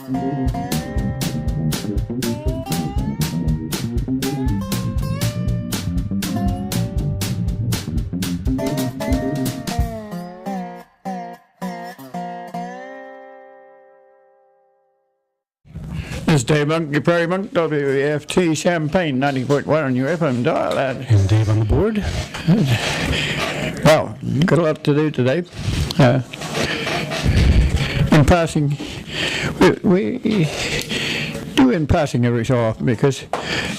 This is Dave Monk, Prarie Monk, WEFT, Champaign, 90.1 on your FM dial. And Dave on the board. Well, got a lot to do today. In passing, we do in passing every so often because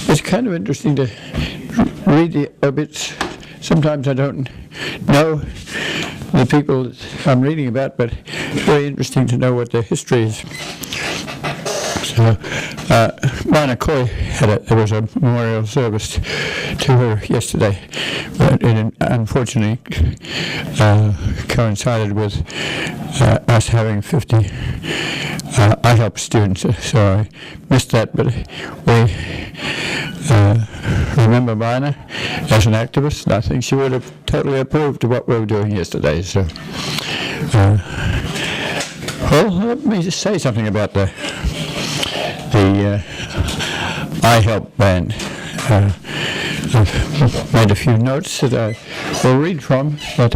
it's kind of interesting to read the obits. Sometimes I don't know the people I'm reading about, but it's very interesting to know what their history is. So, Mina Coy there was a memorial service to her yesterday, but it unfortunately coincided with us having 50 IHELP students, so I missed that, but we remember Mina as an activist, and I think she would have totally approved of what we were doing yesterday. So, well, let me just say something about the IHELP ban. I've made a few notes that I will read from, but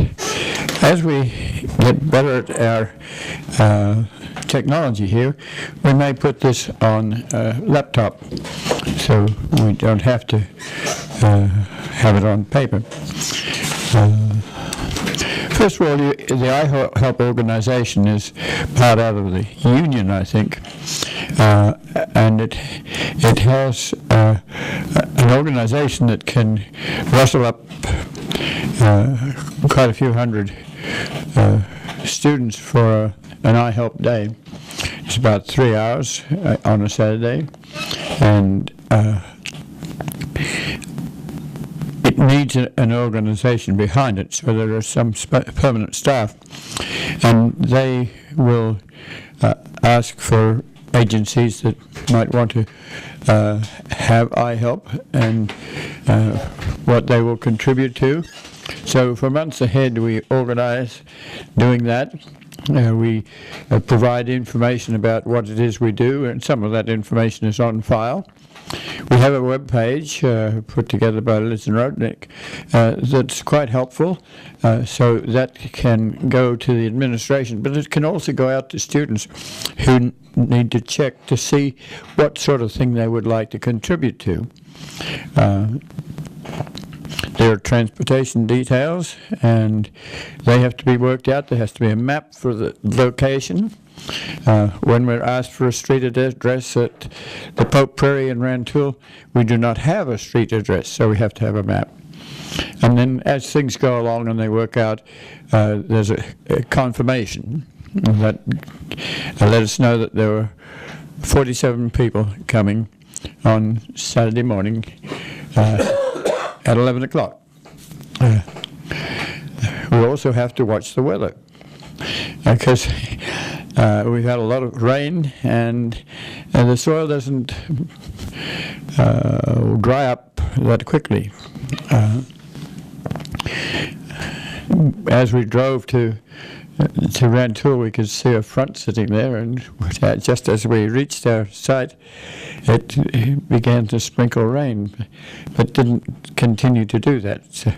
as we get better at our technology here, we may put this on a laptop so we don't have to have it on paper. First of all, the IHELP organization is part out of the union, I think, and it has an organization that can rustle up quite a few hundred students for an IHELP day. It's about 3 hours on a Saturday, and it needs an organization behind it, so there are some permanent staff, and they will ask for agencies that might want to have IHELP and what they will contribute to. So for months ahead we organize doing that. We provide information about what it is we do, and some of that information is on file. We have a web page put together by Liz and Rodnick that's quite helpful, so that can go to the administration, but it can also go out to students who need to check to see what sort of thing they would like to contribute to. There are transportation details, and they have to be worked out. There has to be a map for the location. When we're asked for a street address at the Pope Prarie in Rantoul, we do not have a street address, so we have to have a map. And then as things go along and they work out, there's a confirmation that let us know that there were 47 people coming on Saturday morning at 11 o'clock. We also have to watch the weather, because we've had a lot of rain, and the soil doesn't dry up that quickly. As we drove to Rantoul, we could see a front sitting there, and just as we reached our site, it began to sprinkle rain, but didn't continue to do that. So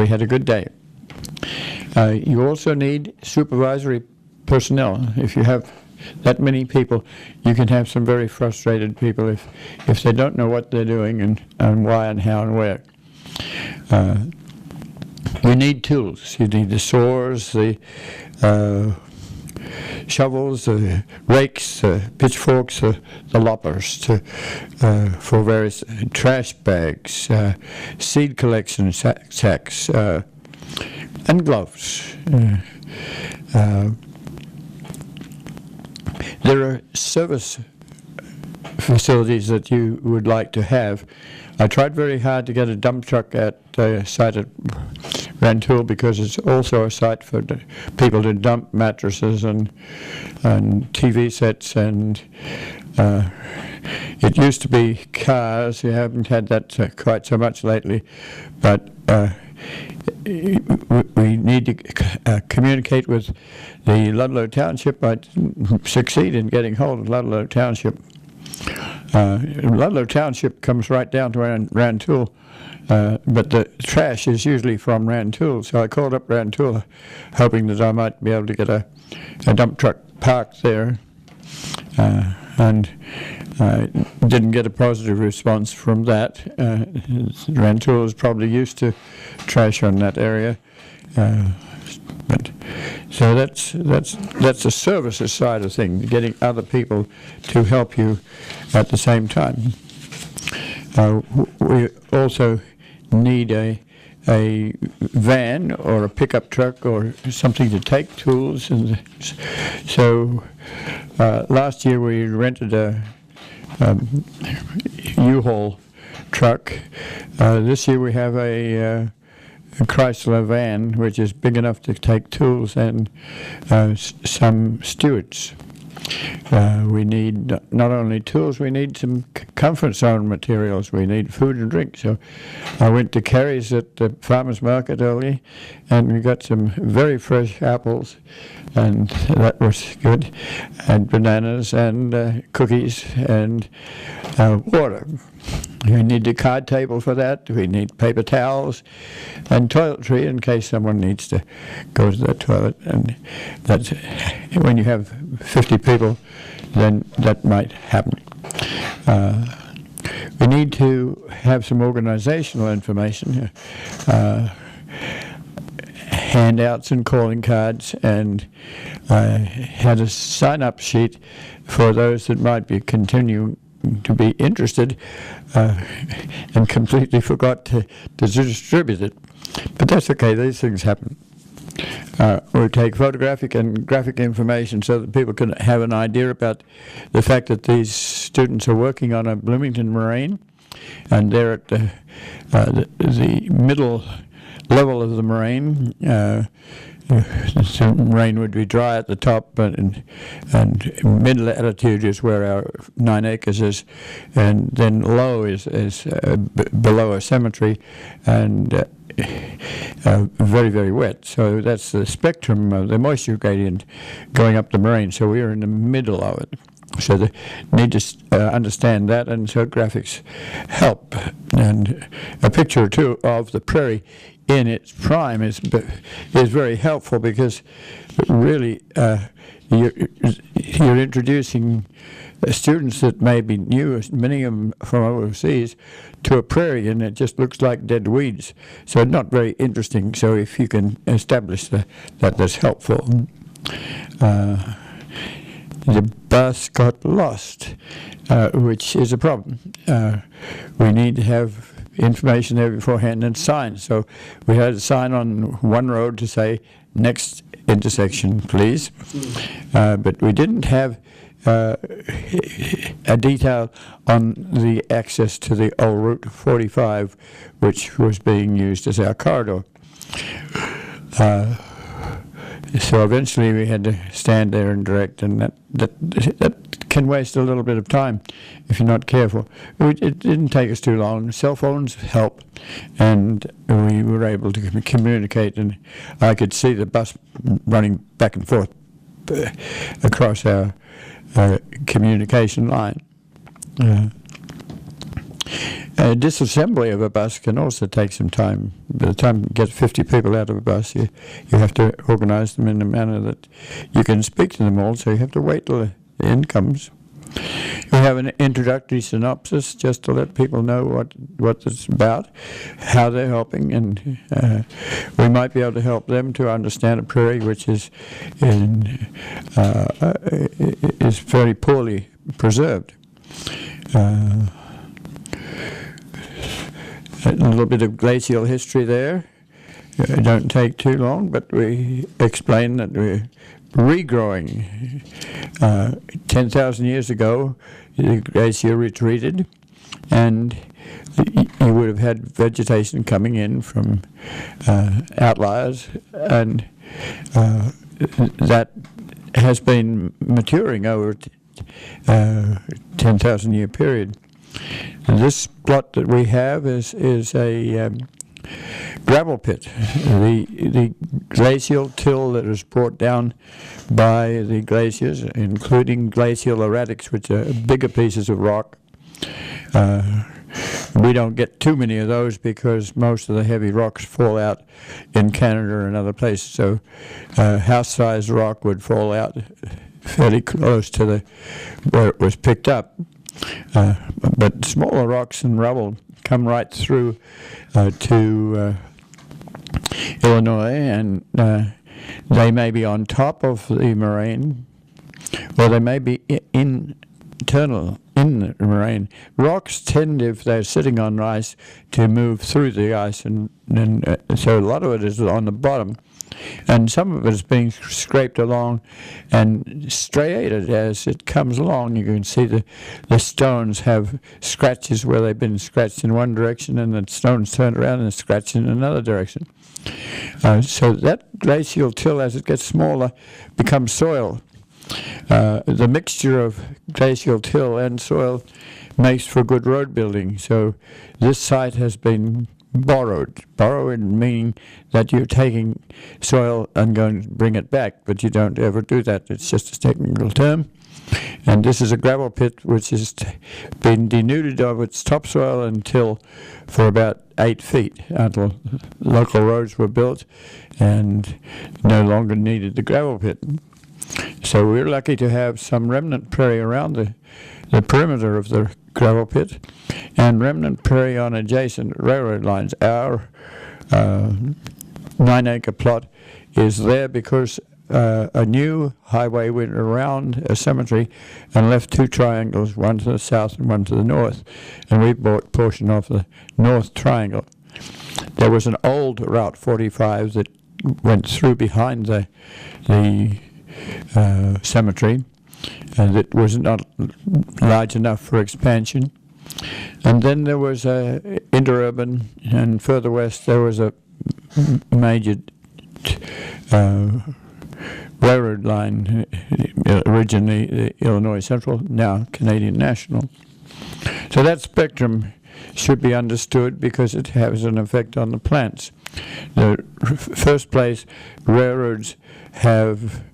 we had a good day. You also need supervisory personnel. If you have that many people, you can have some very frustrated people if they don't know what they're doing and why and how and where. You need tools. You need the saws, the shovels, the rakes, pitchforks, the loppers for various trash bags, seed collection sacks, and gloves. There are service facilities that you would like to have. I tried very hard to get a dump truck at the site at Rantoul, because it's also a site for people to dump mattresses and TV sets, and it used to be cars. You haven't had that quite so much lately, but we need to communicate with the Ludlow Township. I didn't succeed in getting hold of Ludlow Township. Ludlow Township comes right down to Rantoul, but the trash is usually from Rantoul. So I called up Rantoul, hoping that I might be able to get a dump truck parked there, and I didn't get a positive response from that. Rantoul is probably used to trash on that area. But so that's the services side of things, getting other people to help you at the same time. We also need a van or a pickup truck or something to take tools, and so last year we rented a U-Haul truck. This year we have a Chrysler van, which is big enough to take tools and some stewards. We need not only tools, we need some comfort zone materials. We need food and drink. So I went to Kerry's at the farmer's market early, and we got some very fresh apples, and that was good, and bananas and cookies and water. We need a card table for that. We need paper towels and toiletry in case someone needs to go to the toilet. And that's when you have 50 people, then that might happen. We need to have some organizational information, handouts and calling cards, and had a sign-up sheet for those that might be continuing to be interested, and completely forgot to distribute it. But that's okay, these things happen. We take photographic and graphic information so that people can have an idea about the fact that these students are working on a Bloomington moraine, and they're at the middle level of the moraine. The moraine would be dry at the top, and mid-latitude is where our 9 acres is, and then low is below a cemetery, and very, very wet. So that's the spectrum of the moisture gradient going up the moraine. So we are in the middle of it. So they need to understand that, and so graphics help. And a picture or two of the prairie in its prime is very helpful, because really you're introducing students that may be new, many of them from overseas, to a prairie, and it just looks like dead weeds. So not very interesting. So if you can establish that's helpful. The bus got lost, which is a problem. We need to have information there beforehand and signs. So we had a sign on one road to say, next intersection, please. But we didn't have a detail on the access to the old Route 45, which was being used as our corridor. So eventually we had to stand there and direct, and that can waste a little bit of time if you're not careful. It didn't take us too long. Cell phones help, and we were able to communicate, and I could see the bus running back and forth across our communication line. Disassembly of a bus can also take some time. By the time you get 50 people out of a bus, you have to organize them in a manner that you can speak to them all, so you have to wait till the end comes. We have an introductory synopsis just to let people know what it's about, how they're helping, and we might be able to help them to understand a prairie which is very poorly preserved. A little bit of glacial history there. It don't take too long, but we explain that we're regrowing. 10,000 years ago, the glacier retreated, and you would have had vegetation coming in from outliers, and that has been maturing over 10,000 year period. And this plot that we have is a gravel pit, the glacial till that is brought down by the glaciers, including glacial erratics, which are bigger pieces of rock. We don't get too many of those because most of the heavy rocks fall out in Canada and other places. So house-sized rock would fall out fairly close to where it was picked up. But smaller rocks and rubble come right through to Illinois, and they may be on top of the moraine, or they may be internal in the moraine. Rocks tend, if they're sitting on ice, to move through the ice, and so a lot of it is on the bottom, and some of it is being scraped along and striated as it comes along. You can see the stones have scratches where they've been scratched in one direction, and the stones turned around and scratched in another direction. So that glacial till, as it gets smaller, becomes soil. The mixture of glacial till and soil makes for good road building. So this site has been borrowed meaning that you're taking soil and going to bring it back, but you don't ever do that. It's just a technical term. And this is a gravel pit which has been denuded of its topsoil until for about 8 feet, until local roads were built and no longer needed the gravel pit. So we're lucky to have some remnant prairie around the perimeter of the gravel pit and remnant prairie on adjacent railroad lines. Our 9-acre plot is there because a new highway went around a cemetery and left 2 triangles, one to the south and one to the north, and we bought a portion of the north triangle. There was an old Route 45 that went through behind the cemetery, and it was not large enough for expansion. And then there was a interurban, and further west there was a major railroad line, originally the Illinois Central, now Canadian National. So that spectrum should be understood because it has an effect on the plants. The first place, railroads have,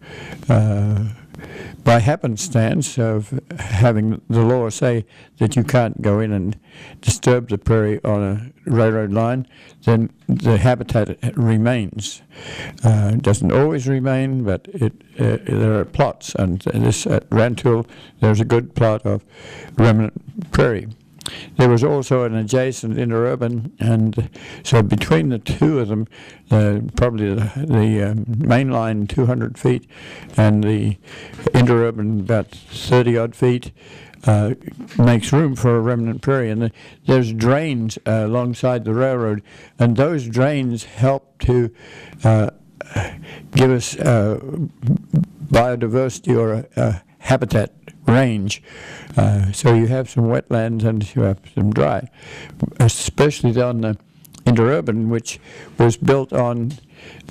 by happenstance of having the law say that you can't go in and disturb the prairie on a railroad line, then the habitat remains. It doesn't always remain, but there are plots, and this at Rantoul, there's a good plot of remnant prairie. There was also an adjacent interurban, and so between the two of them, probably the main line 200 feet and the interurban about 30-odd feet, makes room for a remnant prairie. And there's drains alongside the railroad, and those drains help to give us biodiversity or a habitat range. So you have some wetlands and you have some dry, especially on the interurban, which was built on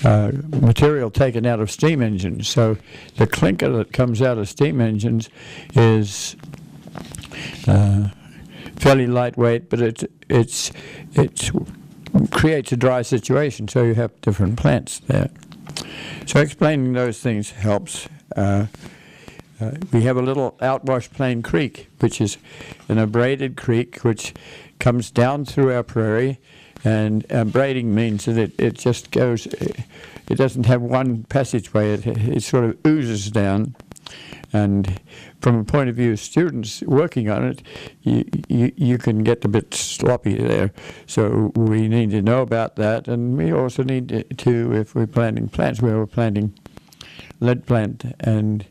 material taken out of steam engines. So the clinker that comes out of steam engines is fairly lightweight, but it creates a dry situation, so you have different plants there. So explaining those things helps. We have a little outwash Plain Creek, which is an abraded creek which comes down through our prairie, and abrading means that it just goes, it doesn't have one passageway, it sort of oozes down. And from a point of view of students working on it, you can get a bit sloppy there. So we need to know about that, and we also need to, if we're planting plants, we were planting lead plant, and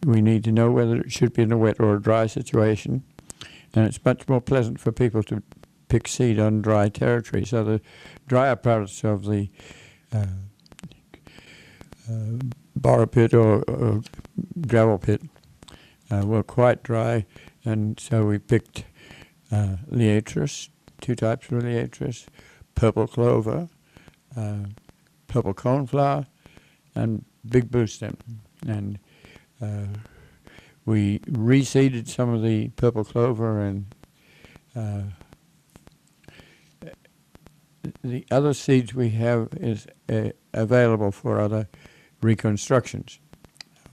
we need to know whether it should be in a wet or a dry situation. And it's much more pleasant for people to pick seed on dry territory. So the drier parts of the borrow pit or gravel pit were quite dry, and so we picked liatris, 2 types of liatris, purple clover, purple coneflower, and big blue stem. And we reseeded some of the purple clover and the other seeds we have is available for other reconstructions.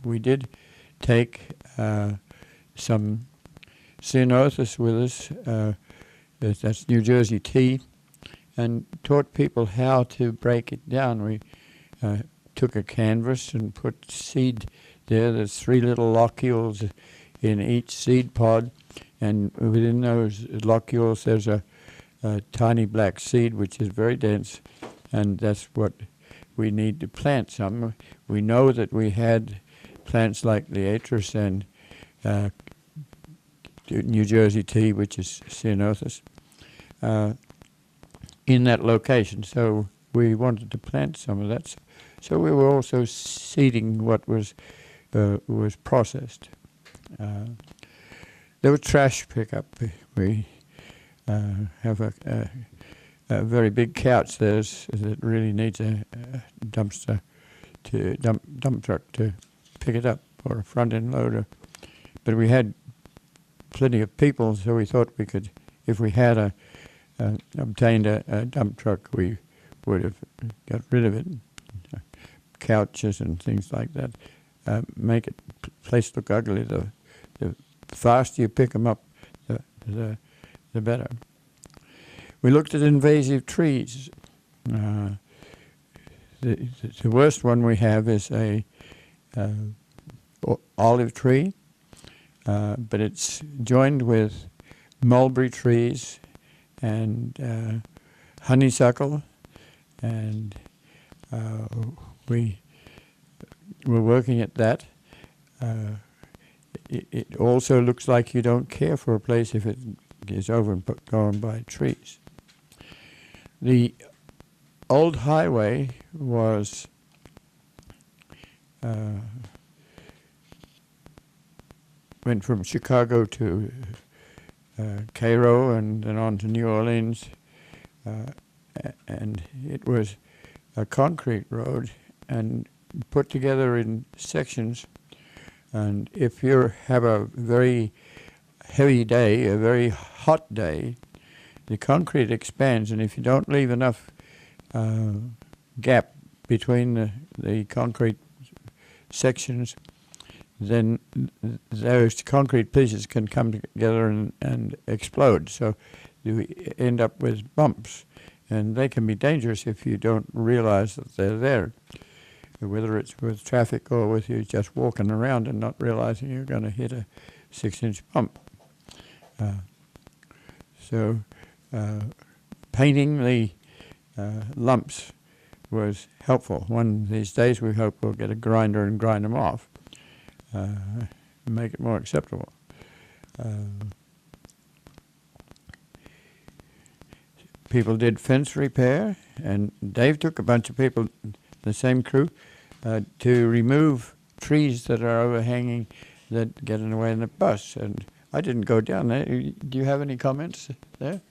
We did take some ceanothus with us, that's New Jersey tea, and taught people how to break it down. We took a canvas and put seed there. There's 3 little locules in each seed pod, and within those locules there's a tiny black seed which is very dense, and that's what we need to plant some. We know that we had plants like Liatris and New Jersey tea, which is ceanothus, in that location, so we wanted to plant some of that. So we were also seeding what was processed. There was trash pickup. We have a very big couch there that really needs a dumpster dump truck to pick it up, or a front end loader. But we had plenty of people, so we thought we could, if we had obtained a dump truck, we would have got rid of it. Couches and things like that make it place look ugly. The faster you pick them up, the better. We looked at invasive trees. The worst one we have is a olive tree, but it's joined with mulberry trees and honeysuckle, and we were working at that. It also looks like you don't care for a place if it is overgrown by trees. The old highway was went from Chicago to Cairo and then on to New Orleans, and it was a concrete road and put together in sections. And if you have a very heavy day, a very hot day, the concrete expands, and if you don't leave enough gap between the concrete sections, then those concrete pieces can come together and explode. So you end up with bumps, and they can be dangerous if you don't realize that they're there, whether it's with traffic or with you just walking around and not realizing you're going to hit a 6-inch bump. So painting the lumps was helpful. One of these days we hope we'll get a grinder and grind them off, make it more acceptable. People did fence repair, and Dave took a bunch of people, the same crew, to remove trees that are overhanging that get in the way of the bus. And I didn't go down there. Do you have any comments there?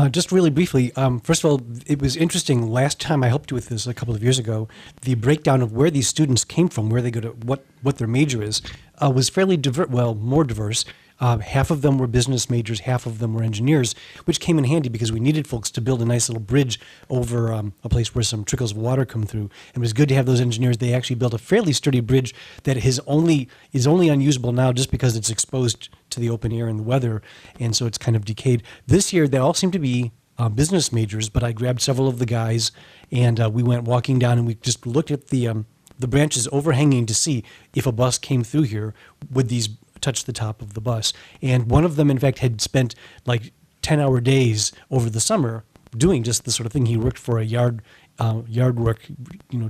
Just really briefly, first of all, it was interesting. Last time I helped you with this a couple of years ago, the breakdown of where these students came from, where they go to, what their major is, was fairly more diverse. Half of them were business majors, half of them were engineers, which came in handy because we needed folks to build a nice little bridge over a place where some trickles of water come through. And it was good to have those engineers. They actually built a fairly sturdy bridge that is only unusable now just because it's exposed to the open air and the weather, and so it's kind of decayed. This year, they all seem to be business majors, but I grabbed several of the guys, and we went walking down, and we just looked at the branches overhanging to see if a bus came through here, would these touch the top of the bus. And one of them, in fact, had spent like 10-hour days over the summer doing just the sort of thing. He worked for a yard work,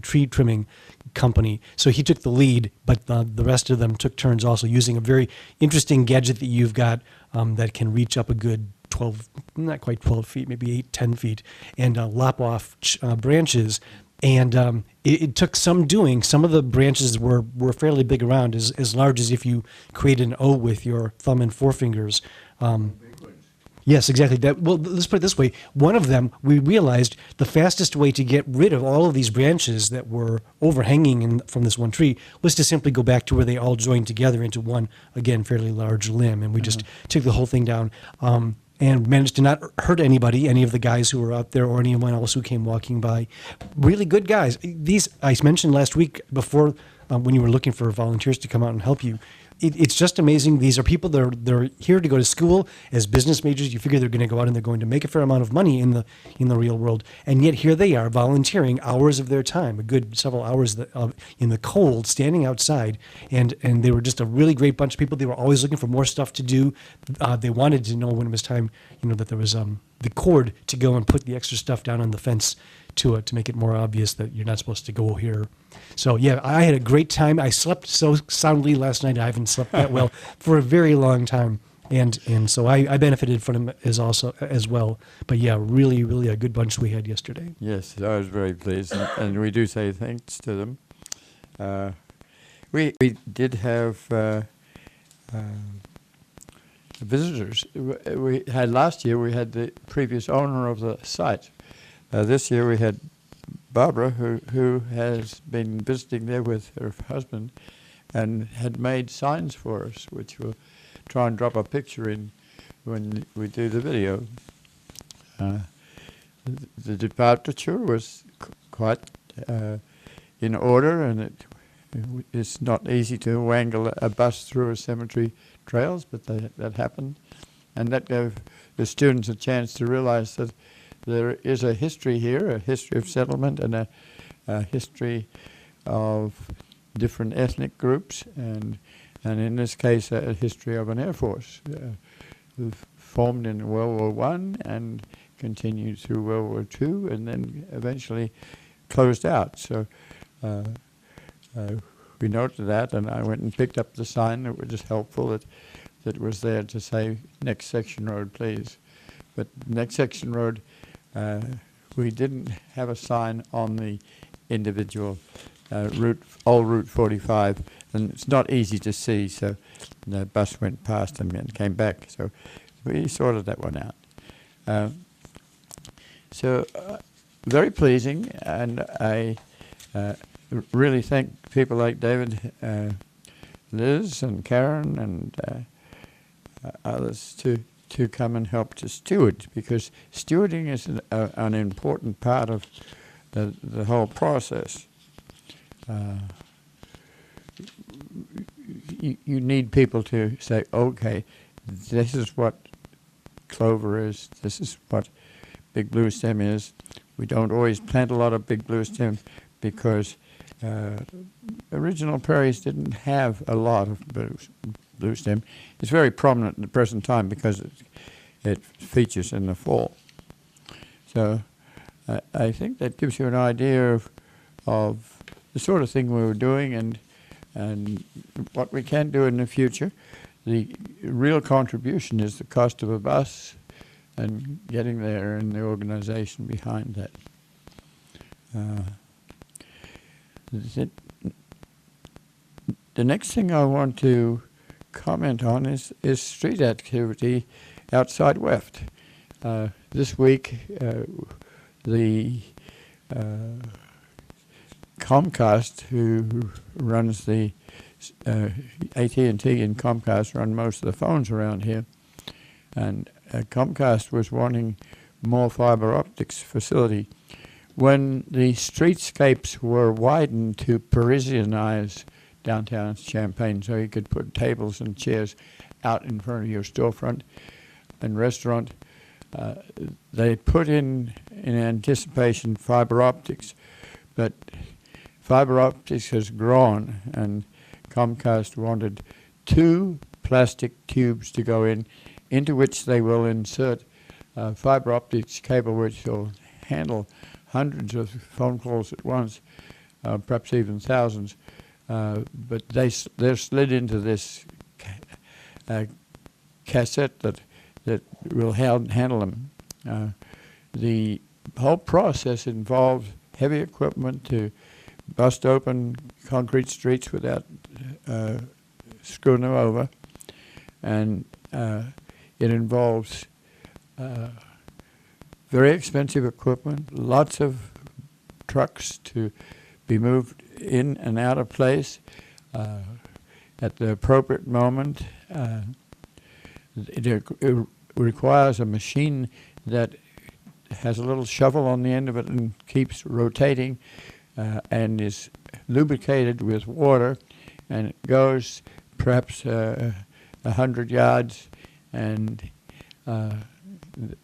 tree trimming company. So he took the lead, but the rest of them took turns also using a very interesting gadget that you've got that can reach up a good 12, not quite 12 feet, maybe 8, 10 feet, and lop off branches. And it took some doing. Some of the branches were fairly big around, as large as if you create an O with your thumb and forefingers. Yes, exactly. Well, let's put it this way. One of them, we realized the fastest way to get rid of all of these branches that were overhanging from this one tree was to simply go back to where they all joined together into one, again, fairly large limb. And we just took the whole thing down. and managed to not hurt anybody, any of the guys who were out there or anyone else who came walking by. Really good guys. These I mentioned last week before when you were looking for volunteers to come out and help you. It's just amazing. These are people that they're here to go to school as business majors. You figure they're going to go out and they're going to make a fair amount of money in the real world, and yet here they are volunteering hours of their time, a good several hours in the cold, standing outside, and they were just a really great bunch of people. They were always looking for more stuff to do. They wanted to know when it was time, that there was the cord to go and put the extra stuff down on the fence to make it more obvious that you're not supposed to go here. So yeah, I had a great time. I slept so soundly last night. I haven't slept that well for a very long time, and so I benefited from it as well. But yeah, really, really a good bunch we had yesterday. Yes, I was very pleased, and we do say thanks to them. We did have visitors. We had last year. We had the previous owner of the site. This year we had Barbara, who has been visiting there with her husband, and had made signs for us, which we'll try and drop a picture in when we do the video. The departure was quite in order, and it's not easy to wangle a bus through a cemetery trails, but that happened, and that gave the students a chance to realize that there is a history here, a history of settlement, and a history of different ethnic groups, and in this case a history of an air force formed in World War I and continued through World War II, and then eventually closed out. So we noted that, and I went and picked up the sign that was just helpful that was there to say next section road, please. But next section road, we didn't have a sign on the individual old Route 45, and it's not easy to see, so the bus went past and then came back, so we sorted that one out. So very pleasing, and I really thank people like David, Liz and Karen and others to come and help to steward, because stewarding is an important part of the whole process. You need people to say, okay, this is what clover is, this is what big blue stem is. We don't always plant a lot of big blue stem because original prairies didn't have a lot of blue stem. It's very prominent at the present time because it features in the fall. So I think that gives you an idea of the sort of thing we were doing and what we can do in the future. The real contribution is the cost of a bus and getting there and the organization behind that. The next thing I want to comment on is street activity outside WEFT. This week, the Comcast, who runs the AT&T and Comcast run most of the phones around here, and Comcast was wanting more fiber optics facility. When the streetscapes were widened to Parisianize downtown Champaign, so you could put tables and chairs out in front of your storefront and restaurant, they put in anticipation fiber optics, but fiber optics has grown, and Comcast wanted 2 plastic tubes to go into which they will insert fiber optics cable, which will handle hundreds of phone calls at once, perhaps even thousands. But they're slid into this cassette that will handle them. The whole process involves heavy equipment to bust open concrete streets without screwing them over, and it involves very expensive equipment, lots of trucks to be moved in and out of place at the appropriate moment. It requires a machine that has a little shovel on the end of it and keeps rotating and is lubricated with water, and it goes perhaps 100 yards, and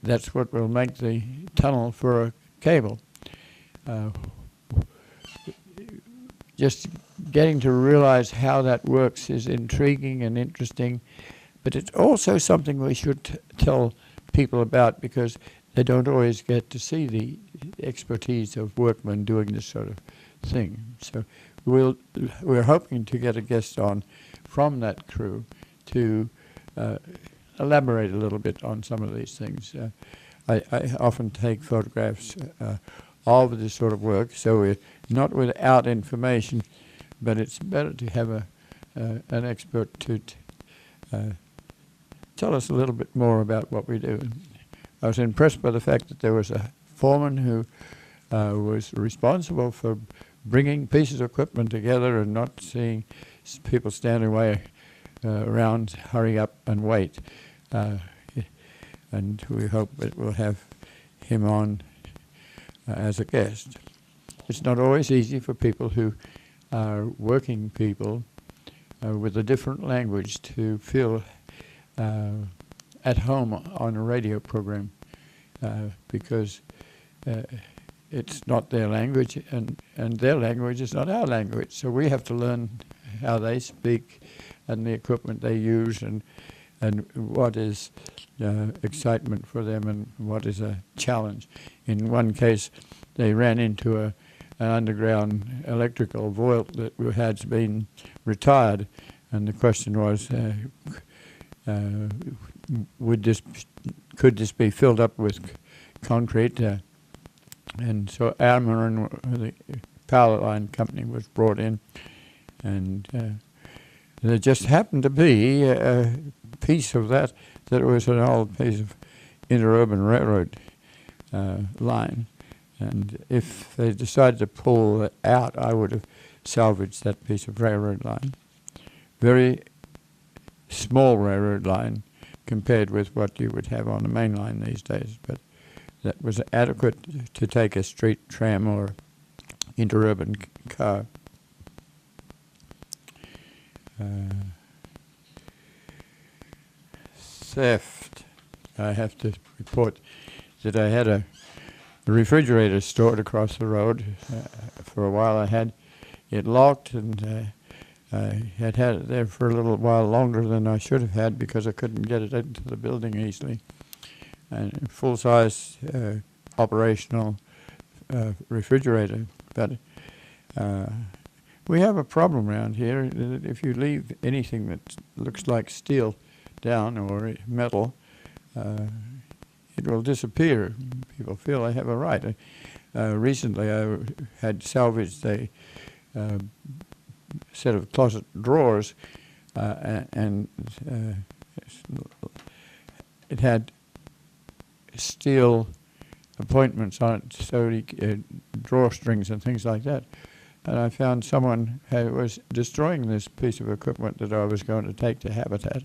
that's what will make the tunnel for a cable. Just getting to realize how that works is intriguing and interesting, but it's also something we should tell people about, because they don't always get to see the expertise of workmen doing this sort of thing. So we're hoping to get a guest on from that crew to elaborate a little bit on some of these things. I often take photographs of this sort of work, so we're not without information, but it's better to have an expert to tell us a little bit more about what we do. I was impressed by the fact that there was a foreman who was responsible for bringing pieces of equipment together and not seeing people standing around, hurry up and wait. And we hope that we'll have him on as a guest. It's not always easy for people who are working people with a different language to feel at home on a radio program, because it's not their language, and their language is not our language. So we have to learn how they speak and the equipment they use, and what is excitement for them and what is a challenge. In one case, they ran into an underground electrical vault that had been retired, and the question was, could this be filled up with concrete? And so Ameren, the power line company, was brought in, and there just happened to be a piece of that was an old piece of interurban railroad line. And if they decided to pull it out, I would have salvaged that piece of railroad line. Very small railroad line compared with what you would have on the main line these days, but that was adequate to take a street tram or interurban car. Theft. I have to report that I had a refrigerator stored across the road. For a while I had it locked, and I had it there for a little while longer than I should have had, because I couldn't get it into the building easily. And full-size operational refrigerator. But we have a problem around here. If you leave anything that looks like steel down or metal, it will disappear. People feel they have a right. Recently I had salvaged a set of closet drawers, and it had steel appointments on it, so drawstrings and things like that. And I found someone who was destroying this piece of equipment that I was going to take to Habitat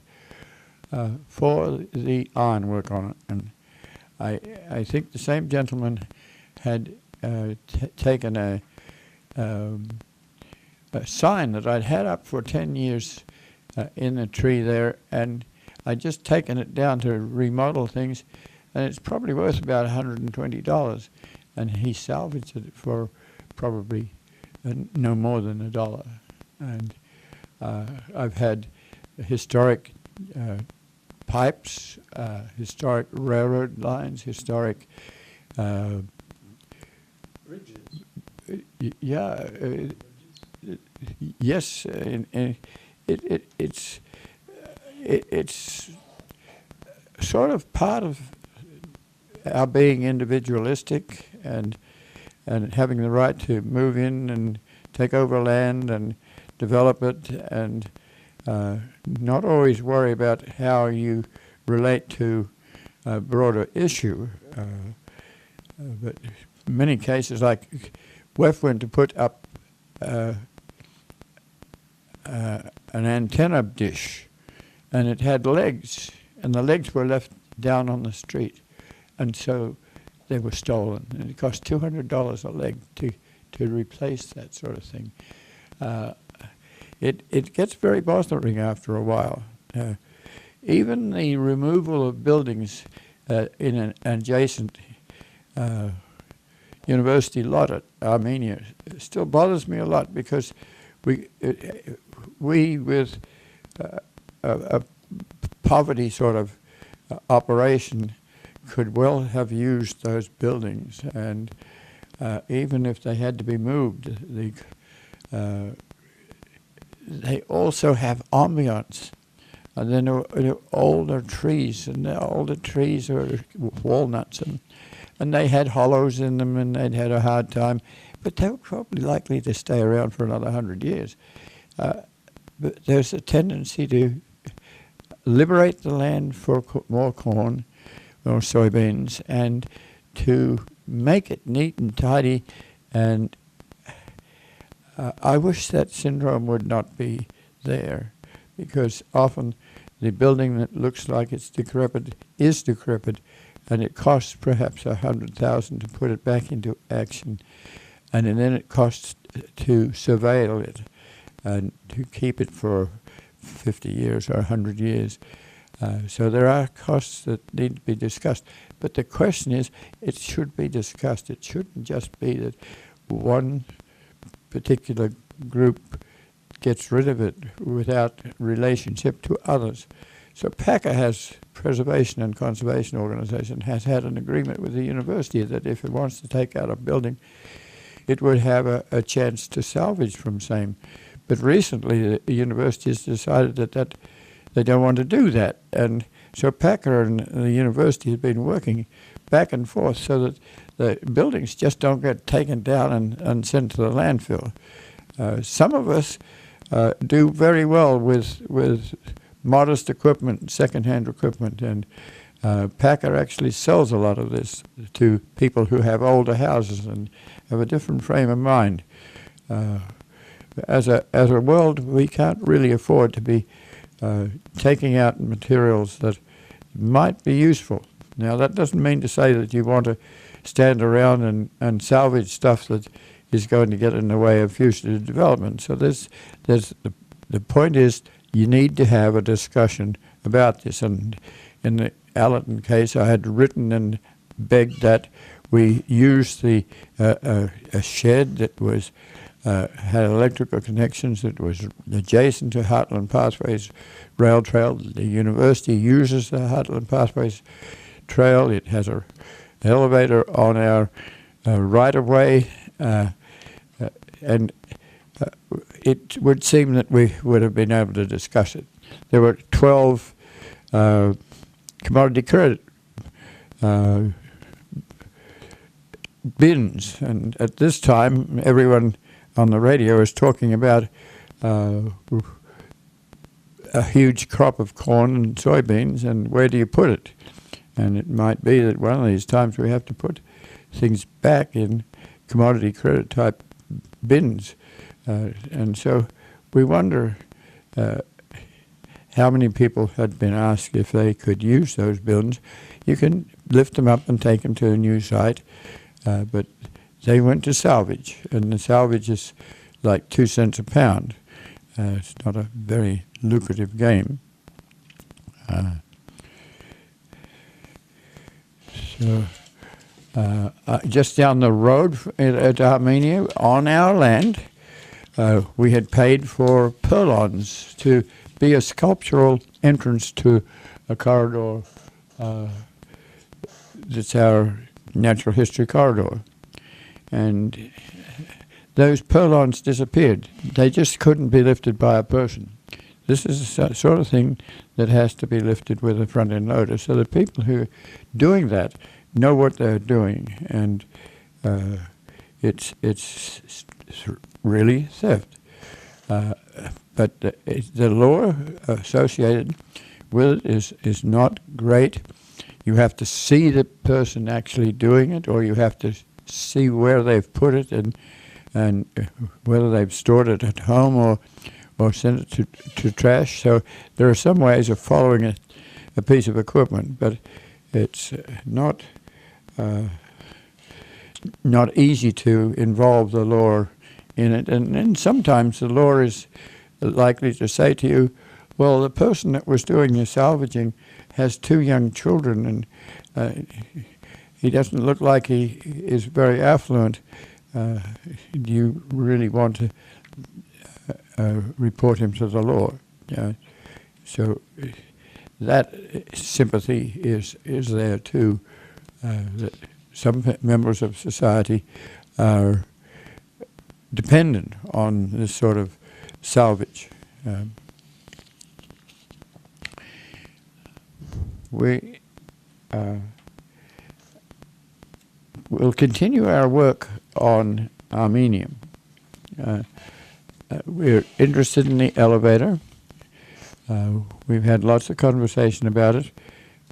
for the ironwork on it. And I think the same gentleman had taken a sign that I'd had up for 10 years in the tree there, and I'd just taken it down to remodel things, and it's probably worth about $120, and he salvaged it for probably no more than $1. And I've had historic pipes, historic railroad lines, historic Bridges. Yeah, yes, and it's sort of part of our being individualistic and having the right to move in and take over land and develop it, and not always worry about how you relate to a broader issue. But in many cases, like WEFT went to put up an antenna dish, and it had legs, and the legs were left down on the street, and so they were stolen. And it cost $200 a leg to replace that sort of thing. It gets very bothering after a while. Even the removal of buildings in an adjacent university lot at Armenia still bothers me a lot, because we with a poverty sort of operation could well have used those buildings, and even if they had to be moved, they also have ambiance. And then older trees, and the older trees are walnuts, and they had hollows in them, and they'd had a hard time, but they were probably likely to stay around for another 100 years. But there's a tendency to liberate the land for more corn or soybeans, and to make it neat and tidy. And I wish that syndrome would not be there, because often the building that looks like it's decrepit is decrepit, and it costs perhaps $100,000 to put it back into action, and then it costs to surveil it and to keep it for 50 years or 100 years. So there are costs that need to be discussed. But the question is, it should be discussed. It shouldn't just be that one particular group gets rid of it without relationship to others. So PACA has, Preservation and Conservation Organization, has had an agreement with the university that if it wants to take out a building, it would have a chance to salvage from same. But recently the university has decided that they don't want to do that. And so PACA and the university have been working back and forth so that the buildings just don't get taken down and sent to the landfill. Some of us do very well with modest equipment, second-hand equipment, and PACA actually sells a lot of this to people who have older houses and have a different frame of mind. As a world, we can't really afford to be taking out materials that might be useful. Now, that doesn't mean to say that you want to stand around and salvage stuff that is going to get in the way of future development. So the point is, you need to have a discussion about this. And in the Allerton case, I had written and begged that we use a shed that was had electrical connections that was adjacent to Heartland Pathways Rail Trail. The university uses the Heartland Pathways Trail. It has an elevator on our right-of-way, and it would seem that we would have been able to discuss it. There were 12 commodity credit bins, and at this time everyone on the radio is talking about a huge crop of corn and soybeans, and where do you put it? And it might be that one of these times we have to put things back in commodity credit type bins. And so we wonder how many people had been asked if they could use those bins. You can lift them up and take them to a new site, but they went to salvage, and the salvage is like 2 cents a pound. It's not a very lucrative game. Just down the road at Armenia, on our land, we had paid for purlons to be a sculptural entrance to a corridor that's our natural history corridor. And those purlons disappeared. They just couldn't be lifted by a person. This is the sort of thing that has to be lifted with a front-end loader. So the people who are doing that know what they're doing, and it's really theft. But the law associated with it is not great. You have to see the person actually doing it, or you have to see where they've put it and whether they've stored it at home or sent it to trash. So there are some ways of following it a piece of equipment, but it's not easy to involve the law in it. And sometimes the law is likely to say to you, well, the person that was doing your salvaging has 2 young children, and he doesn't look like he is very affluent. Do you really want to report him to the law? So that sympathy is there too. That some members of society are dependent on this sort of salvage. We will continue our work on Armenia. We're interested in the elevator. We've had lots of conversation about it,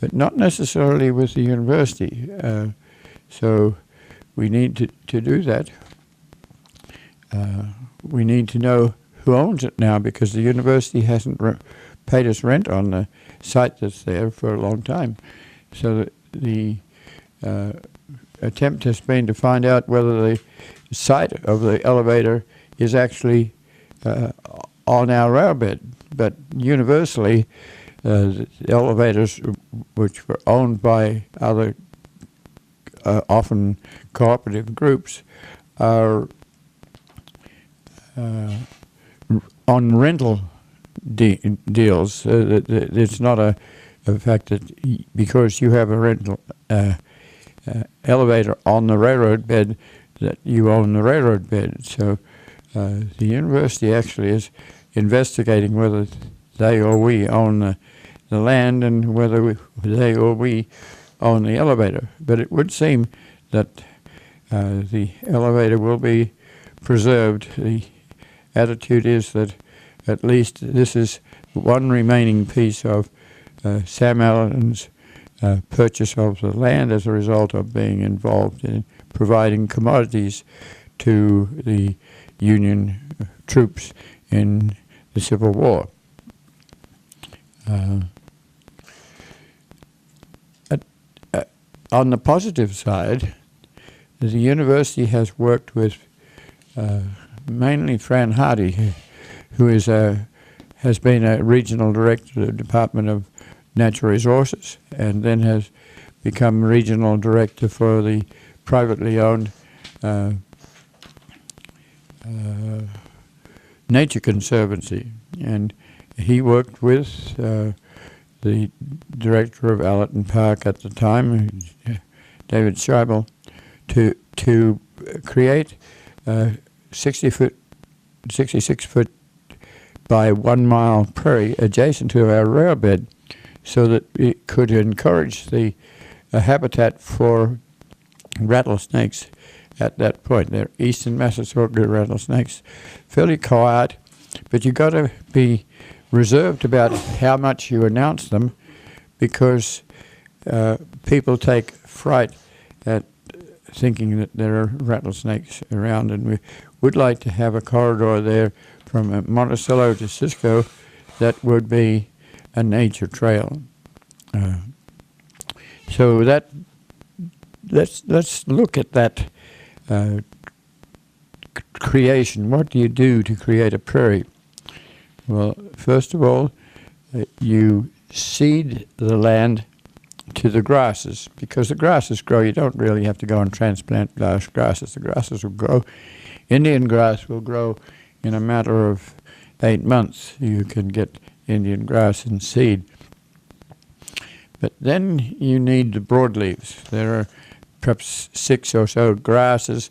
but not necessarily with the university. So we need to do that. We need to know who owns it now, because the university hasn't paid us rent on the site that's there for a long time. So the attempt has been to find out whether the site of the elevator is actually on our railbed. But universally, the elevators, which were owned by other often cooperative groups, are on rental deals. It's not a fact that because you have a rental elevator on the railroad bed that you own the railroad bed. So the university actually is investigating whether they or we own the land and whether they or we own the elevator. But it would seem that the elevator will be preserved. The attitude is that at least this is one remaining piece of Sam Allen's purchase of the land as a result of being involved in providing commodities to the Union troops in the Civil War. On the positive side, the university has worked with mainly Fran Hardy, who has been a regional director of the Department of Natural Resources, and then has become regional director for the privately owned Nature Conservancy. And he worked with the director of Allerton Park at the time, David Scheibel, to create 66 foot by 1 mile prairie adjacent to our railbed, so that it could encourage the habitat for rattlesnakes at that point. They're eastern Massasoit rattlesnakes, fairly quiet, but you've got to be reserved about how much you announce them, because people take fright at thinking that there are rattlesnakes around, and we would like to have a corridor there from Monticello to Cisco that would be a nature trail. So that let's look at that creation. What do you do to create a prairie? Well, first of all, you seed the land to the grasses, because the grasses grow. You don't really have to go and transplant large grasses. The grasses will grow. Indian grass will grow in a matter of 8 months. You can get Indian grass in seed. But then you need the broadleaves. There are perhaps 6 or so grasses,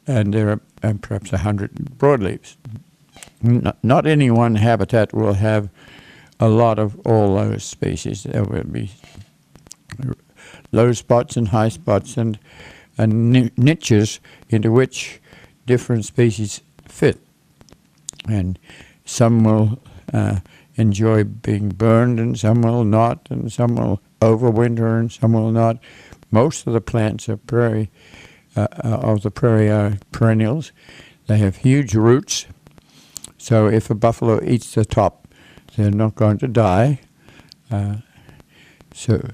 and there are perhaps 100 broadleaves. Not any one habitat will have a lot of all those species. There will be low spots and high spots and niches into which different species fit. And some will enjoy being burned, and some will not, and some will overwinter, and some will not. Most of the plants of prairie are perennials. They have huge roots, so if a buffalo eats the top, they're not going to die. So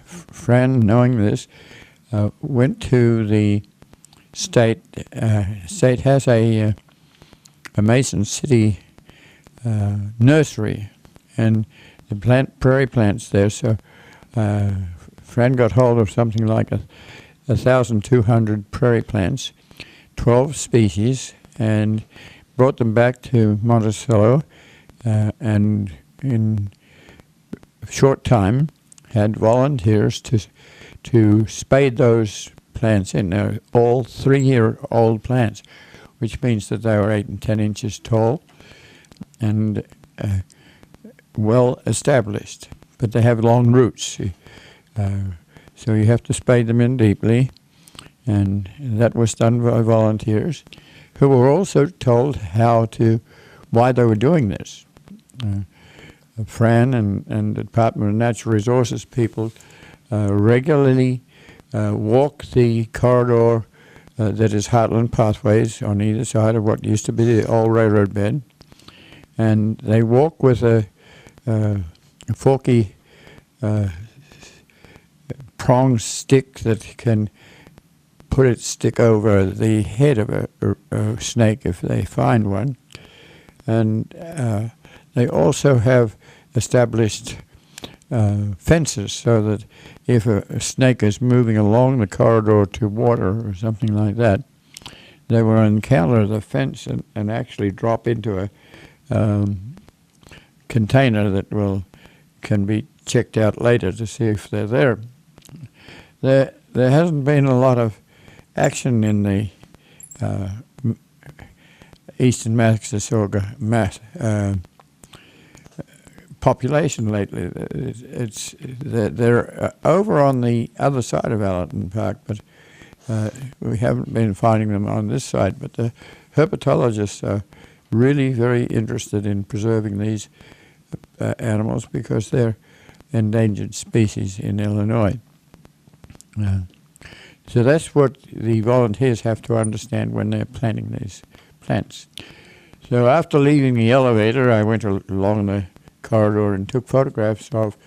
Fran, knowing this, went to the state. State has a Mason City nursery, and they plant prairie plants there. So Fran got hold of something like 1,200 prairie plants, 12 species, and brought them back to Monticello, and in a short time had volunteers to spade those plants in. They're all 3-year-old plants, which means that they were 8 and 10 inches tall and well established, but they have long roots. So you have to spade them in deeply, and that was done by volunteers who were also told why they were doing this. Fran and the Department of Natural Resources people regularly walk the corridor that is Heartland Pathways on either side of what used to be the old railroad bed, and they walk with a forky prong stick that can stick over the head of a snake if they find one. And they also have established fences so that if a snake is moving along the corridor to water or something like that, they will encounter the fence and actually drop into a container that can be checked out later to see if they're there. There hasn't been a lot of action in the eastern Massasauga population lately. They're over on the other side of Allerton Park, but we haven't been finding them on this side. But the herpetologists are really very interested in preserving these animals because they're endangered species in Illinois. So that's what the volunteers have to understand when they're planting these plants. So after leaving the elevator, I went along the corridor and took photographs of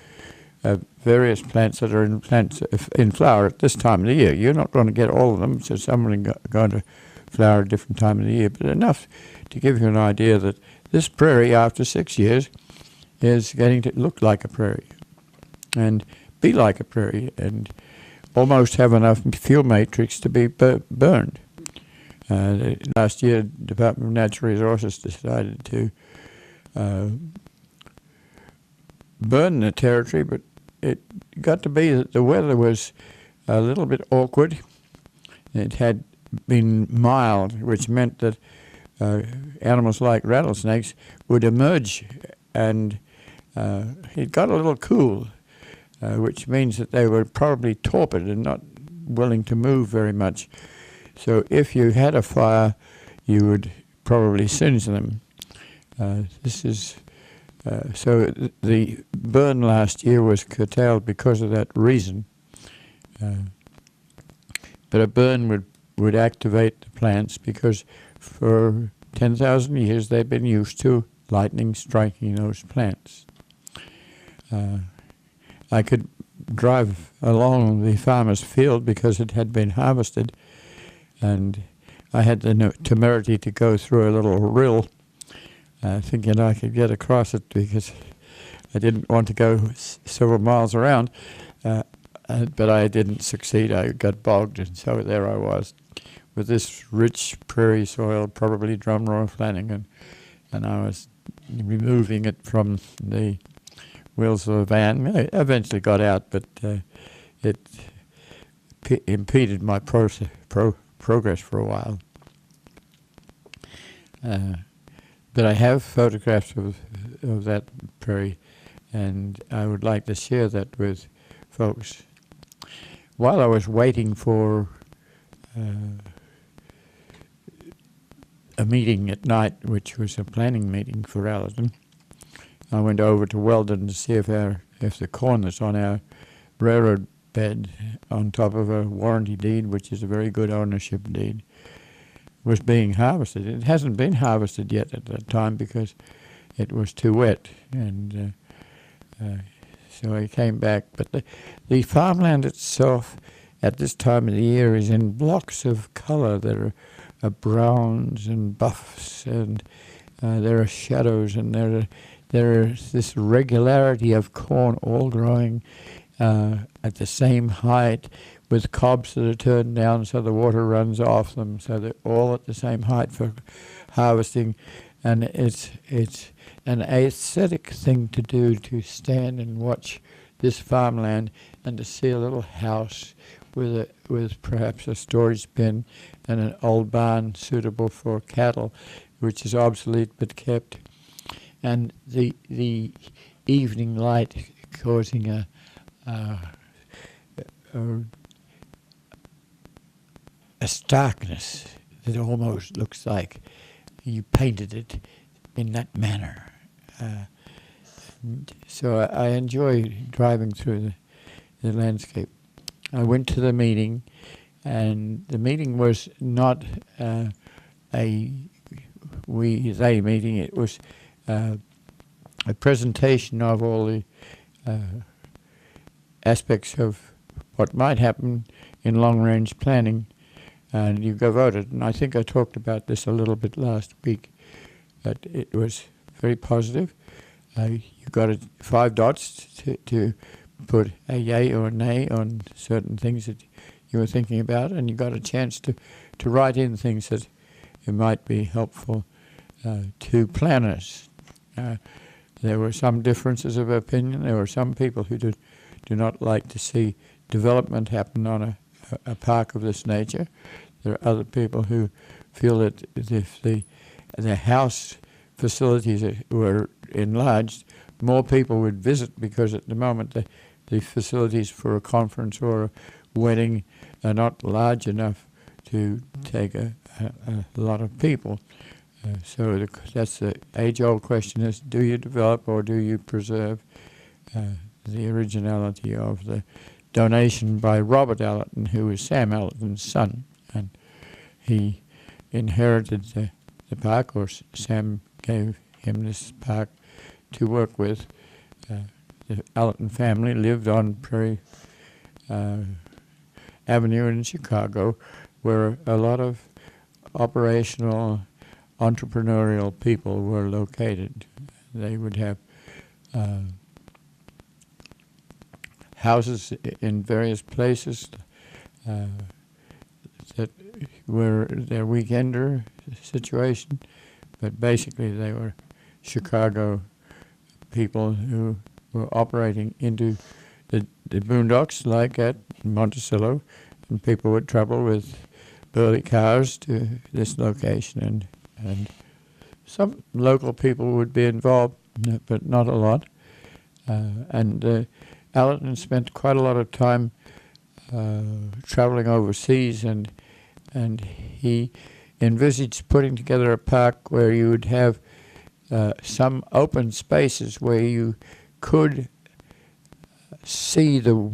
various plants that are in flower at this time of the year. You're not going to get all of them, so some are going to flower at a different time of the year, but enough to give you an idea that this prairie, after 6 years, is getting to look like a prairie and be like a prairie and almost have enough fuel matrix to be burned. Last year, the Department of Natural Resources decided to burn the territory, but it got to be that the weather was a little bit awkward. It had been mild, which meant that animals like rattlesnakes would emerge, and it got a little cool, which means that they were probably torpid and not willing to move very much. So if you had a fire, you would probably singe them. So the burn last year was curtailed because of that reason. But a burn would activate the plants because for 10,000 years they've been used to lightning striking those plants. I could drive along the farmer's field because it had been harvested, and I had the temerity to go through a little rill, thinking I could get across it because I didn't want to go several miles around, but I didn't succeed. I got bogged, and so there I was with this rich prairie soil, probably drumroll Flanagan, and I was removing it from the wheels of a van. I eventually got out, but it impeded my progress for a while. But I have photographs of that prairie, and I would like to share that with folks. While I was waiting for a meeting at night, which was a planning meeting for Allerton, I went over to Weldon to see if the corn that's on our railroad bed on top of a warranty deed, which is a very good ownership deed, was being harvested. It hasn't been harvested yet at that time because it was too wet, and so he came back. But the farmland itself at this time of the year is in blocks of colour. There are browns and buffs, and there are shadows, and there is this regularity of corn all growing at the same height, with cobs that are turned down so the water runs off them, so they're all at the same height for harvesting. And it's an aesthetic thing to do, to stand and watch this farmland and to see a little house with perhaps a storage bin and an old barn suitable for cattle, which is obsolete but kept, and the evening light causing a starkness that almost looks like you painted it in that manner. So I enjoy driving through the landscape. I went to the meeting, and the meeting was not they meeting. It was a presentation of all the aspects of what might happen in long-range planning, and you go voted. And I think I talked about this a little bit last week, but it was very positive. You got 5 dots to put a yay or a nay on certain things that you were thinking about, and you got a chance to write in things that it might be helpful to planners. There were some differences of opinion. There were some people who do not like to see development happen on a park of this nature. There are other people who feel that if the house facilities were enlarged, more people would visit, because at the moment the facilities for a conference or a wedding are not large enough to take a lot of people. So that's the age-old question: is do you develop or do you preserve? The originality of the donation by Robert Allerton, who was Sam Allerton's son, and he inherited the park, or Sam gave him this park to work with. The Allerton family lived on Prarie Avenue in Chicago, where a lot of operational, entrepreneurial people were located. They would have houses in various places that were their weekender situation, but basically they were Chicago people who were operating into the boondocks, like at Monticello, and people would travel with early cars to this location, and some local people would be involved, but not a lot. And Allerton spent quite a lot of time traveling overseas, and he envisaged putting together a park where you would have some open spaces where you could see the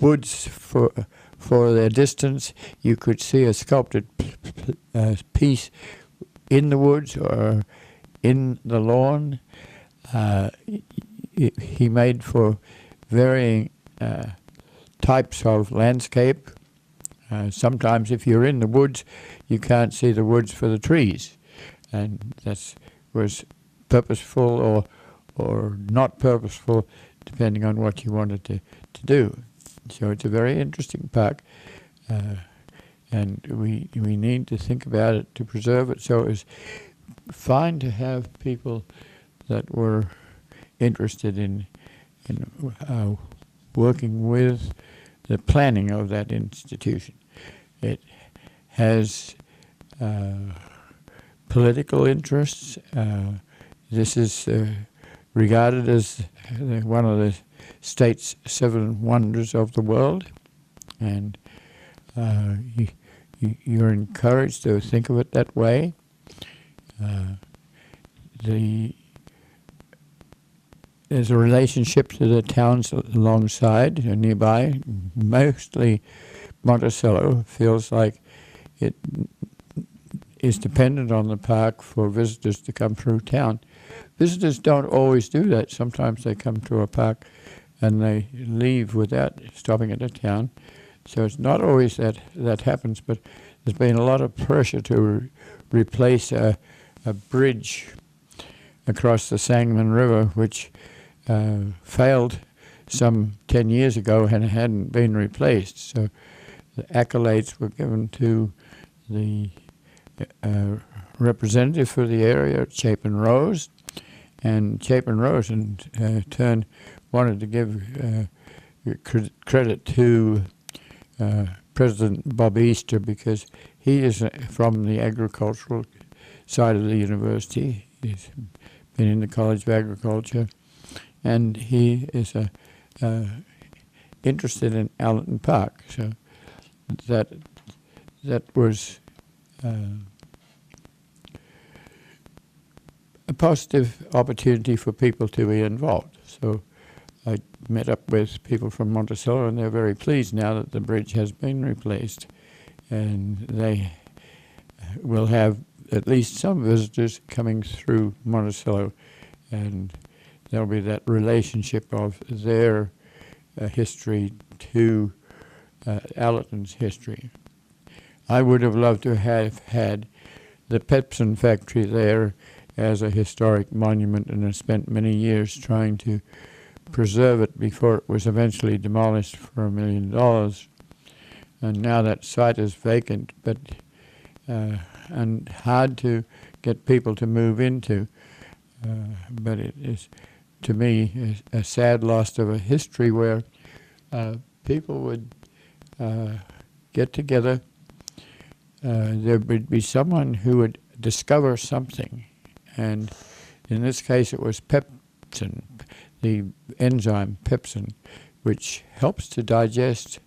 woods for their distance. You could see a sculpted piece in the woods or in the lawn. He made for varying types of landscape. Sometimes if you're in the woods, you can't see the woods for the trees, and that was purposeful or not purposeful, depending on what you wanted to do. So it's a very interesting park, and we need to think about it to preserve it. So it was fine to have people that were interested in working with the planning of that institution. It has political interests. This is regarded as one of the state's 7 wonders of the world, and you're encouraged to think of it that way. There's a relationship to the towns alongside, nearby. Mostly Monticello feels like it is dependent on the park for visitors to come through town. Visitors don't always do that. Sometimes they come to a park and they leave without stopping at a town. So it's not always that happens, but there's been a lot of pressure to replace a bridge across the Sangamon River, which failed some 10 years ago and hadn't been replaced. So the accolades were given to the representative for the area, Chapin Rose, and Chapin Rose in turn wanted to give credit to President Bob Easter, because he is from the agricultural side of the university. He's been in the College of Agriculture, and he is interested in Allerton Park. So that was a positive opportunity for people to be involved. So I met up with people from Monticello, and they're very pleased now that the bridge has been replaced, and they will have at least some visitors coming through Monticello, and there'll be that relationship of their history to Allerton's history. I would have loved to have had the Pepsin factory there as a historic monument, and I spent many years trying to preserve it before it was eventually demolished for $1 million. And now that site is vacant, but and hard to get people to move into. But it is, to me, a sad loss of a history where people would get together. There would be someone who would discover something, and in this case it was pepsin, the enzyme pepsin, which helps to digest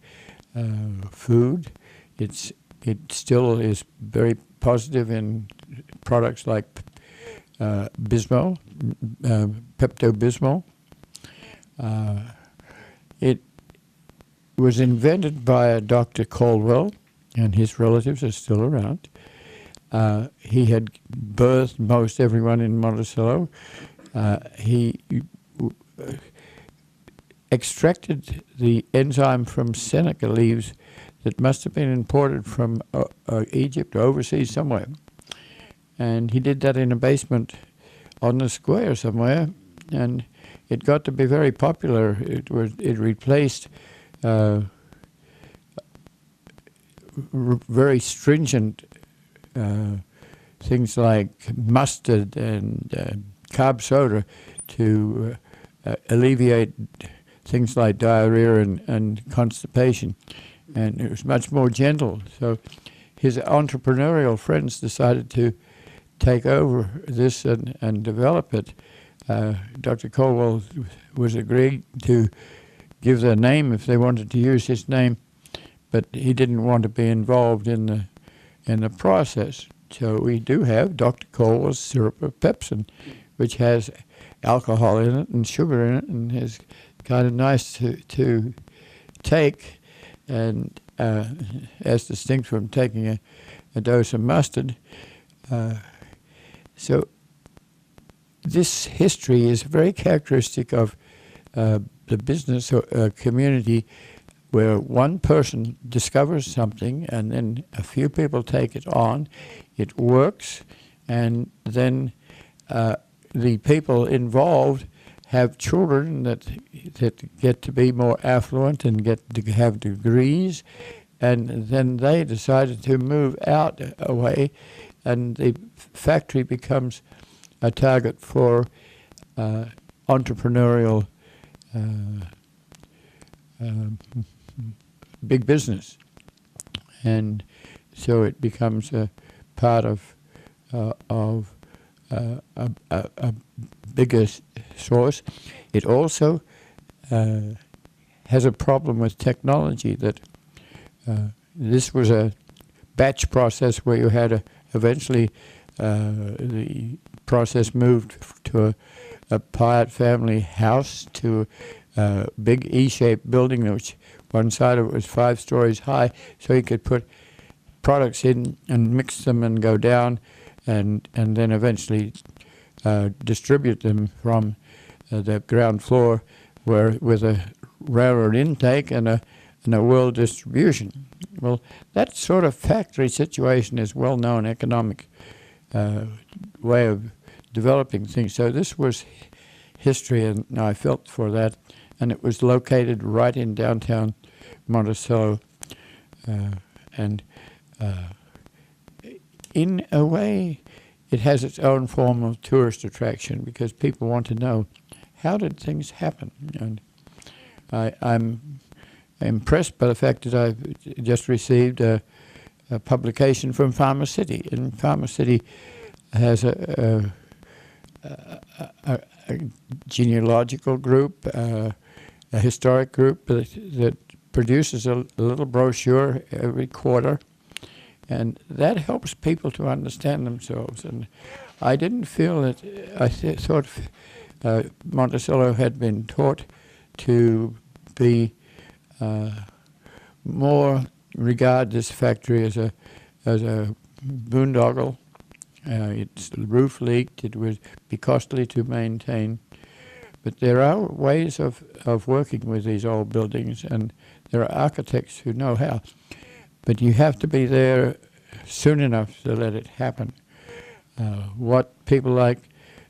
food. It still is very positive in products like Bismol, Pepto-Bismol. It was invented by a Dr. Caldwell, and his relatives are still around. He had birthed most everyone in Monticello. He extracted the enzyme from Seneca leaves that must have been imported from Egypt or overseas somewhere. And he did that in a basement on the square somewhere, and it got to be very popular. It replaced very stringent things like mustard and carb soda to alleviate things like diarrhea and constipation. And it was much more gentle. So his entrepreneurial friends decided to take over this and develop it. Dr. Caldwell was agreed to give their name if they wanted to use his name, but he didn't want to be involved in the process. So we do have Dr. Caldwell's syrup of pepsin, which has alcohol in it and sugar in it, and is kind of nice to take, and as distinct from taking a dose of mustard. So this history is very characteristic of the business community, where one person discovers something and then a few people take it on, it works, and then the people involved have children that get to be more affluent and get to have degrees, and then they decided to move out away, and the factory becomes a target for entrepreneurial big business, and so it becomes a part of a bigger source. It also has a problem with technology, that this was a batch process where you had eventually the process moved to a Pyatt family house, to a big E-shaped building, which one side of it was 5 stories high, so you could put products in and mix them and go down, and then eventually distribute them from the ground floor with a railroad intake and a world distribution. Well, that sort of factory situation is well-known economic way of developing things. So this was history, and I felt for that. And it was located right in downtown Monticello. And in a way, it has its own form of tourist attraction because people want to know, how did things happen? And I'm impressed by the fact that I've just received a publication from Farmer City. And Farmer City has a genealogical group, a historic group that produces a little brochure every quarter, and that helps people to understand themselves. And I didn't feel that, I thought Monticello had been taught to be more regard this factory as a boondoggle. Its roof leaked. It would be costly to maintain. But there are ways of working with these old buildings, and there are architects who know how. But you have to be there soon enough to let it happen. What people like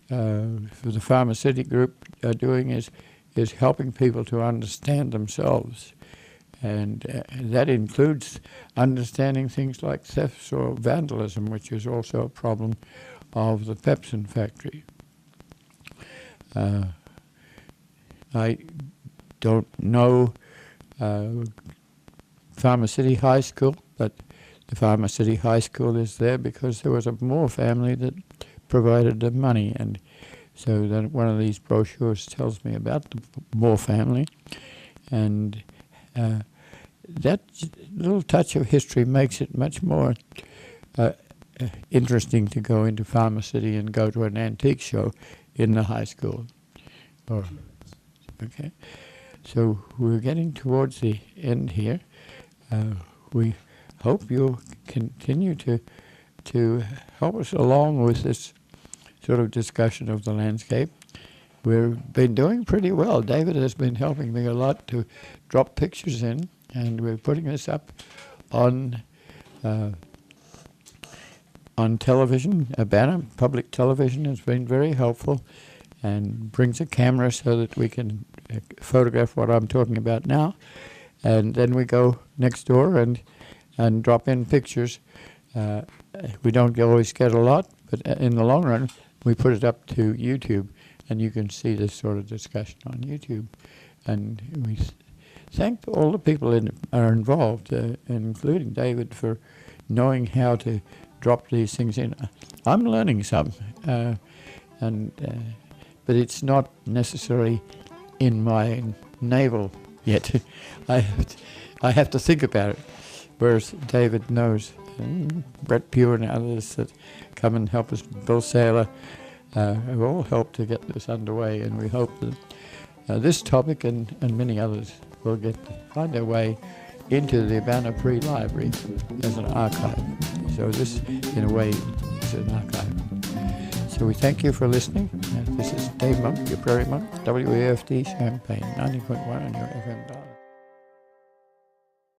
for the Farmer City group are doing is helping people to understand themselves. And that includes understanding things like thefts or vandalism, which is also a problem of the Pepsin factory. I don't know Farmer City High School, but the Farmer City High School is there because there was a Moore family that provided the money. And so then one of these brochures tells me about the Moore family. And that little touch of history makes it much more interesting to go into Farmer City and go to an antique show in the high school. Okay, so we're getting towards the end here. We hope you'll continue to help us along with this sort of discussion of the landscape. We've been doing pretty well. David has been helping me a lot to drop pictures in, and we're putting this up on television. A banner, public television, has been very helpful and brings a camera so that we can photograph what I'm talking about now. And then we go next door and drop in pictures. We don't always get a lot, but in the long run, we put it up to YouTube, and you can see this sort of discussion on YouTube. And we thank all the people that are involved, including David, for knowing how to drop these things in. I'm learning some, but it's not necessarily in my navel yet. I have to think about it, whereas David knows. Brett Pugh and others that come and help us, Bill Saylor, have all helped to get this underway, and we hope that this topic and many others will find their way into the Urbana Prarie Library as an archive. So this, in a way, is an archive. So we thank you for listening. This is Dave Monk, your Prarie Monk, WEFT Champaign, 90.1 on your FM dial.